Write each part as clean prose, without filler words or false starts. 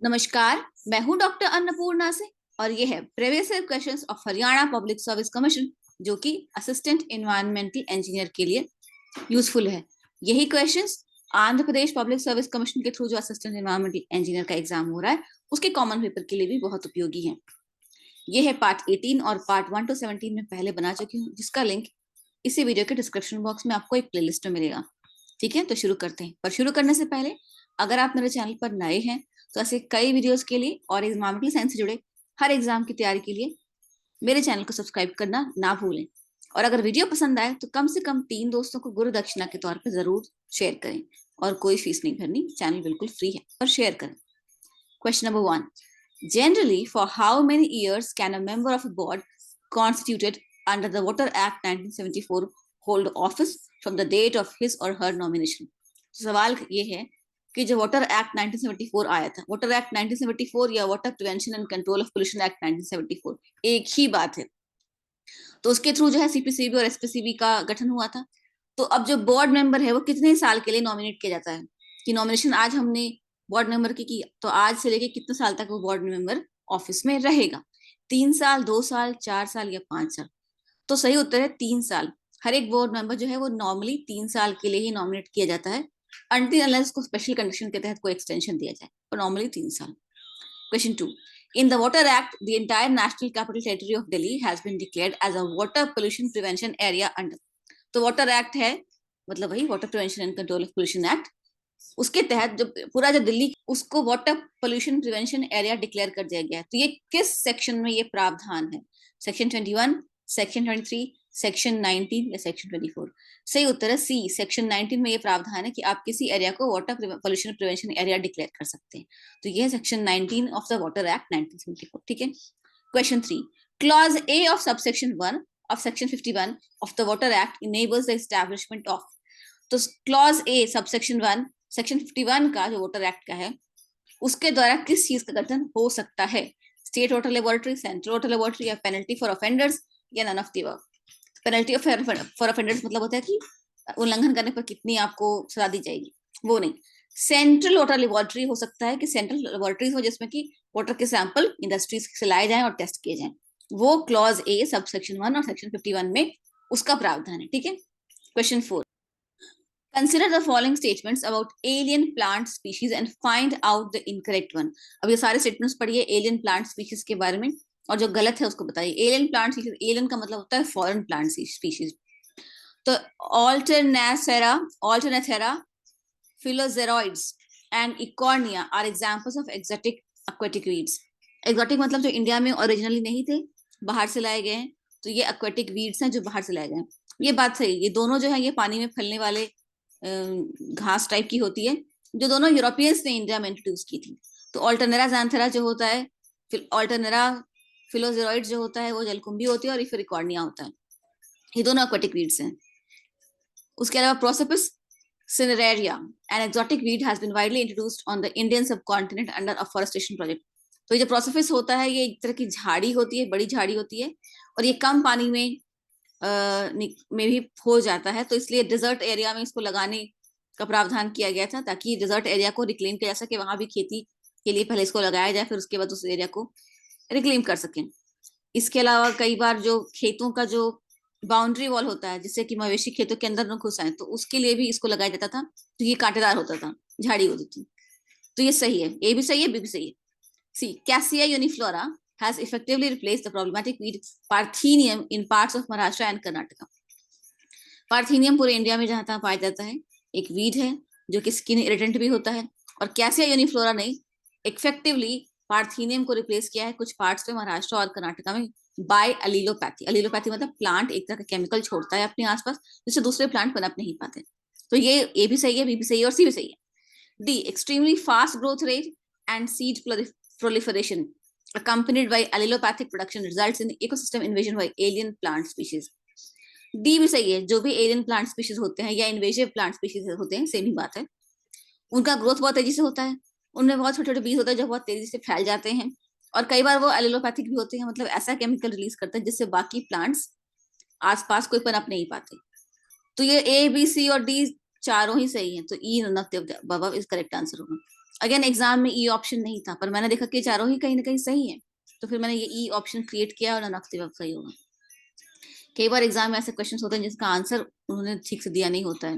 नमस्कार। मैं हूं डॉक्टर अन्नपूर्णा से और ये है previous year questions of Haryana public service commission, जो कि असिस्टेंट एनवायरमेंटल इंजीनियर के लिए यूजफुल है। यही questions Andhra Pradesh public service commission के थ्रू जो असिस्टेंट एनवायरमेंटल इंजीनियर का एग्जाम हो रहा है उसके कॉमन पेपर के लिए भी बहुत उपयोगी है। ये है पार्ट 18 और पार्ट 1 to 17 में पहले बना चुकी हूँ, जिसका लिंक इसी वीडियो के डिस्क्रिप्शन बॉक्स में आपको एक प्लेलिस्ट में मिलेगा। ठीक है, तो शुरू करते हैं। पर शुरू करने से पहले अगर आप मेरे चैनल पर नए हैं तो ऐसे कई वीडियोस के लिए और एग्जामिनल साइंस से जुड़े हर एग्जाम की तैयारी के लिए मेरे चैनल को सब्सक्राइब करना ना भूलें। और अगर वीडियो पसंद आए तो कम से कम 3 दोस्तों को गुरु दक्षिणा के तौर पर जरूर शेयर करें। और कोई फीस नहीं भरनी, चैनल बिल्कुल फ्री है, और शेयर करें। Question number 1, generally for how many years can a member of a board constituted under the Water Act 1974 hold office from the date of his or her nomination? सवाल ये है कि जो water act 1974 आया था, water act 1974 या water prevention and control of pollution act 1974 एक ही बात है। तो उसके थ्रू जो है सीपीसीबी और एसपीसीबी का गठन हुआ था। तो अब जो बोर्ड मेंबर है वो कितने साल के लिए नॉमिनेट किया जाता है, कि नॉमिनेशन आज हमने बोर्ड मेंबर की तो आज से लेके कितने साल तक वो बोर्ड मेंबर ऑफिस में रहेगा? 3 साल, 2 साल, 4 साल या 5 साल? तो सही उत्तर है 3 साल। हर एक बोर्ड मेंबर जो है वो नॉर्मली 3 साल के लिए ही नॉमिनेट किया जाता है, अनटिल अनलेस को स्पेशल कंडीशन के तहत कोई एक्सटेंशन दिया जाए, पर नॉर्मली 3 साल। Question 2. In the Water Act, the entire National Capital Territory of Delhi has been declared as a water pollution prevention area under. तो वाटर एक्ट है, मतलब वही water prevention and control of pollution act, उसके तहत जो पूरा जो दिल्ली उसको water pollution prevention area declare कर दिया गया है। तो ये किस सेक्शन में ये प्रावधान है? सेक्शन 21, सेक्शन 23, सेक्शन 19 या सेक्शन 24? सही उत्तर है सी, सेक्शन 19 में ये प्रावधान है कि आप किसी एरिया को water pollution prevention area declare कर सकते हैं। तो ये है section 19 of the water act 1974। ठीक है। Question 3, clause A of subsection 1 of section 51 of the water act enables the establishment of. तो क्लॉज ए सबसेक्शन 1 सेक्शन 51 का जो वाटर एक्ट का है उसके द्वारा किस चीज का गठन हो सकता है? State water laboratory, central water laboratory, या पेनल्टी फॉर ऑफेंडर्स, या none of the above? Penalty for offenders मतलब होता है कि उल्लंघन करने पर कितनी आपको सजा दी जाएगी, वो नहीं। सेंट्रल वाटर लेबोरेटरी हो सकता है कि सेंट्रल लेबोरेटरीज हो जिसमें कि वाटर के सैंपल इंडस्ट्रीज से लाए जाएं और टेस्ट किए जाएं, वो क्लॉज ए सब सेक्शन 1 और सेक्शन 51 में उसका प्रावधान है। ठीक है। Question 4, Consider the following statements about alien plant species and find out the incorrect one. अब ये सारे स्टेटमेंट्स पढ़िए एलियन प्लांट स्पीशीज के बारे में, और जो गलत है उसको बताइए। एलियन प्लांट स्पीशीज, एलियन का मतलब होता है फॉरेन प्लांट स्पीशीज। तो Alternathera, Philoxeroids and Ecornia are examples of exotic aquatic weeds. Exotic मतलब जो इंडिया में ओरिजिनली नहीं थे, बाहर से लाए गए हैं। तो ये aquatic weeds हैं जो बाहर से लाए गए हैं। ये बात सही, ये दोनों जो है ये पानी में फैलने वाले घास टाइप की होती है, जो दोनों यूरोपियंस ने इंडिया में इंट्रोड्यूस की थी। तो ऑल्टरनेरा ज़ैंथेरा जो होता है, ऑल्टरनेरा फिलोजेरोइड जो होता है वो जलकुंभी होती है, और इफिरिकॉर्निया होता है। ये दोनों aquatic weeds हैं। उसके अलावा प्रोसेपिस cineraria, an exotic weed, has been widely introduced on the Indian subcontinent under a forestation project. तो ये जो प्रोसेपिस होता है ये एक तरह की झाड़ी होती है, बड़ी झाड़ी होती है, और ये कम पानी में भी हो जाता है। तो इसलिए डिजर्ट एरिया में इसको लगाने का प्रावधान किया गया था, ताकि डिजर्ट एरिया को रिक्लेम किया जा सके, वहां भी खेती के लिए पहले इसको लगाया जाए, फिर उसके बाद उस एरिया को रिक्लेम कर सकें। इसके अलावा कई बार जो खेतों का जो बाउंड्री वॉल होता है, जिससे कि मवेशी खेतों के अंदर न घुस आए, तो उसके लिए भी इसको लगाया जाता था। तो ये कांटेदार होता था, झाड़ी होती थी। तो ये सही है, ए भी सही है, बी भी सही है। सी, cassia यूनिफ्लोरा has effectively replaced the problematic weed Parthenium in parts of Maharashtra and Karnataka. Parthenium पूरे इंडिया में जहां तहां पाया जाता है, एक वीड है जो कि स्किन इरिटेंट भी होता है, और कैसिया यूनिफ्लोरा ने इफेक्टिवली पार्थीनियम को रिप्लेस किया है कुछ पार्ट्स में महाराष्ट्र और कर्नाटका में बाय अलीलोपैथी। अलीलोपैथी मतलब प्लांट एक तरह का केमिकल छोड़ता है अपने आसपास, जिससे दूसरे प्लांट पनप नहीं पाते। तो ये ए भी सही है, बी भी सही है, और सी भी सही है। D, extremely fast growth rate and seed proliferation accompanied by allelopathic production results in ecosystem invasion by alien plant species. D भी सही है, जो भी एलियन प्लांट स्पीशीज होते हैं या इन्वेजिव प्लांट स्पीशीज होते हैं, सेम ही बात है। उनका ग्रोथ बहुत तेजी से होता है, उनमें बहुत छोटे छोटे बीज होते हैं जो बहुत तेजी से फैल जाते हैं, और कई बार वो एलिलोपैथिक भी होते हैं, मतलब ऐसा केमिकल रिलीज करते हैं जिससे बाकी प्लांट्स आसपास कोई पनप नहीं पाते। तो ये ए बी सी और डी चारों ही सही है, तो E none of the above is correct answer होगा। अगेन एग्जाम में ई ऑप्शन नहीं था, पर मैंने देखा कि चारों ही कहीं ना कहीं सही है, तो फिर मैंने ये ई ऑप्शन क्रिएट किया और रखते वक्त सही होगा। कई बार एग्जाम में ऐसे क्वेश्चन होते हैं जिसका आंसर उन्होंने ठीक से दिया नहीं होता है।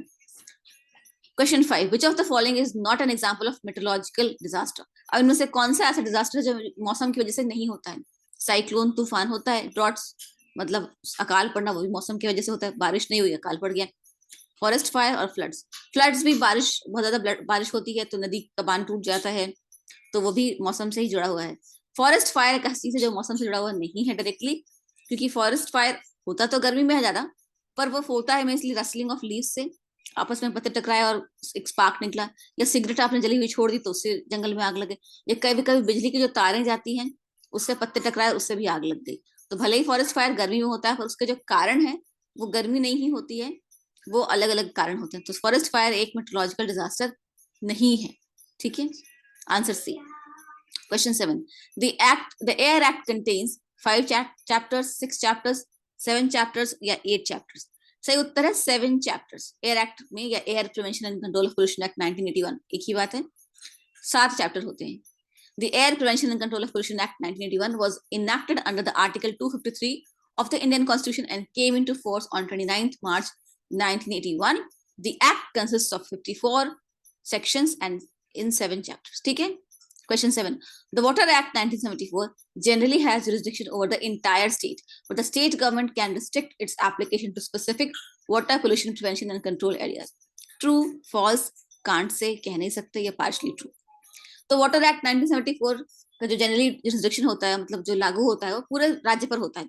Question 5, which of the following is not an example of meteorological disaster. अब इनमें से कौन सा ऐसा डिजास्टर है जो मौसम की वजह से नहीं होता है? साइक्लोन, तूफान होता है, ड्रॉट्स मतलब अकाल पड़ना, वो भी मौसम की वजह से होता है, बारिश नहीं हुई अकाल पड़ गया। फॉरेस्ट फायर और फ्लड्स, फ्लड्स भी बारिश, बहुत ज्यादा बारिश होती है तो नदी का बांध टूट जाता है, तो वो भी मौसम से ही जुड़ा हुआ है। फॉरेस्ट फायर एक ऐसी चीज है जो मौसम से जुड़ा हुआ नहीं है डायरेक्टली, क्योंकि फॉरेस्ट फायर होता तो गर्मी में है ज्यादा, पर वो होता है मेनली रसलिंग ऑफ लीव्स से, आपस में पत्ते टकराए और एक स्पार्क निकला, या सिगरेट आपने जली हुई छोड़ दी तो उससे जंगल में आग लगे, या कभी कभी बिजली की जो तारें जाती हैं उससे पत्ते टकराए, उससे भी आग लग गई। तो भले ही फॉरेस्ट फायर गर्मी में होता है, पर उसके जो कारण है वो गर्मी नहीं ही होती है, वो अलग अलग कारण होते हैं। तो फॉरेस्ट फायर एक मेट्रोलॉजिकल डिजास्टर नहीं है, ठीक है। Answer C. Question 7, the air act contains 5 chapters, 6 chapters, 7 chapters या 8 chapters? सही उत्तर है 7 chapters। एयर एक्ट में या air prevention and control of pollution act 1981, एक ही बात है, 7 चैप्टर होते हैं। The Air Prevention and Control of Pollution Act 1981 was enacted under the Article 253 of the Indian Constitution and came into force on 29th March 1981. The Act consists of 54 sections and in 7 chapters. ठीक है। Question 7. The Water Act 1974 generally has jurisdiction over the entire state, but the state government can restrict its application to specific water pollution prevention and control areas. True, false, can't say, कह नहीं सकते, या partially true. तो water act 1974 का जो generally jurisdiction होता है, मतलब जो लागू होता है, वो पूरे राज्य पर होता है,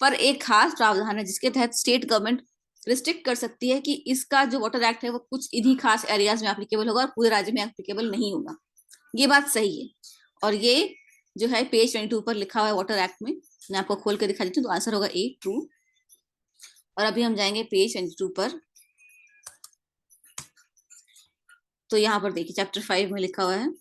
पर एक खास प्रावधान है जिसके तहत स्टेट गवर्नमेंट रिस्ट्रिक्ट कर सकती है कि इसका जो वाटर एक्ट है वो कुछ इन्हीं खास एरियाज में एप्लीकेबल होगा और पूरे राज्य में एप्लीकेबल नहीं होगा। ये बात सही है, और ये जो है पेज 22 पर लिखा हुआ है वाटर एक्ट में, मैं आपको खोल के दिखा देती हूँ। तो आंसर होगा ए, ट्रू। और अभी हम जाएंगे पेज 22 पर, तो यहाँ पर देखिए चैप्टर 5 में लिखा हुआ है,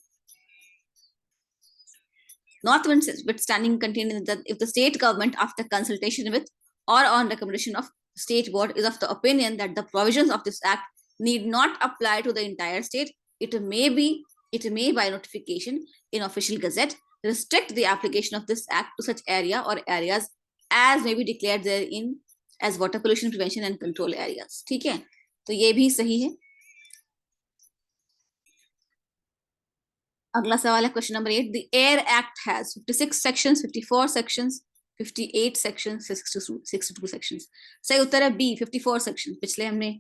notwithstanding contained in that if the state government, after consultation with or on recommendation of state board, is of the opinion that the provisions of this act need not apply to the entire state, it may by notification in official gazette restrict the application of this act to such area or areas as may be declared therein as water pollution prevention and control areas। ठीक है, तो ये भी सही है। अगला सवाल है question number 8, the air act has 56 sections, 54 sections, 58 sections, 62 sections. सही उत्तर है बी, 54 सेक्शंस, पिछले हमने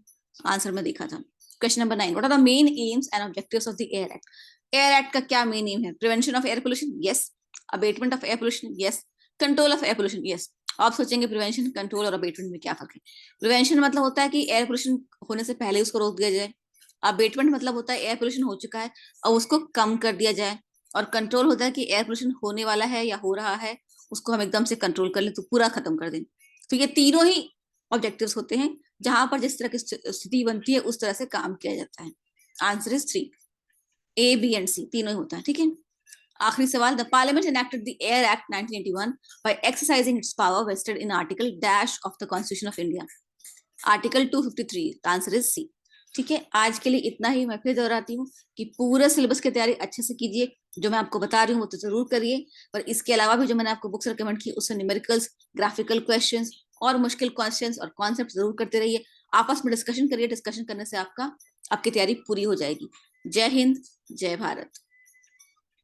आंसर में देखा था। Question number 9, what are the main aims and objectives of the air act? Air act का क्या मेन एम है? Prevention of air pollution, yes. Abatement of air pollution, yes. Control of air pollution, yes. आप सोचेंगे prevention, control और abetment में क्या फर्क है? प्रिवेंशन मतलब होता है कि एयर पोल्यूशन होने से पहले उसको रोक दिया जाए। अबेटमेंट मतलब होता है एयर पोल्यूशन हो चुका है और उसको कम कर दिया जाए। और कंट्रोल होता है कि एयर पोल्यूशन होने वाला है या हो रहा है, उसको हम एकदम से कंट्रोल कर ले, तो पूरा खत्म कर दें। तो ये तीनों ही ऑब्जेक्टिव्स होते हैं, जहां पर जिस तरह की स्थिति बनती है उस तरह से काम किया जाता है। Answer is 3, A, B and C तीनों ही होता है। ठीक है। आखिरी सवाल, the parliament enacted the air act 1981 by exercising its power vested in article dash of the constitution of India. Article 253। Answer is C. ठीक है, आज के लिए इतना ही। मैं फिर दोहराती हूँ कि पूरे सिलेबस की तैयारी अच्छे से कीजिए, जो मैं आपको बता रही हूँ वो तो जरूर करिए, पर इसके अलावा भी जो मैंने आपको बुक्स रिकमेंड की उससे न्यूमेरिकल्स, ग्राफिकल क्वेश्चंस और मुश्किल क्वेश्चंस और कॉन्सेप्ट जरूर करते रहिए। आपस में डिस्कशन करिए, डिस्कशन करने से आपकी तैयारी पूरी हो जाएगी। जय हिंद, जय भारत।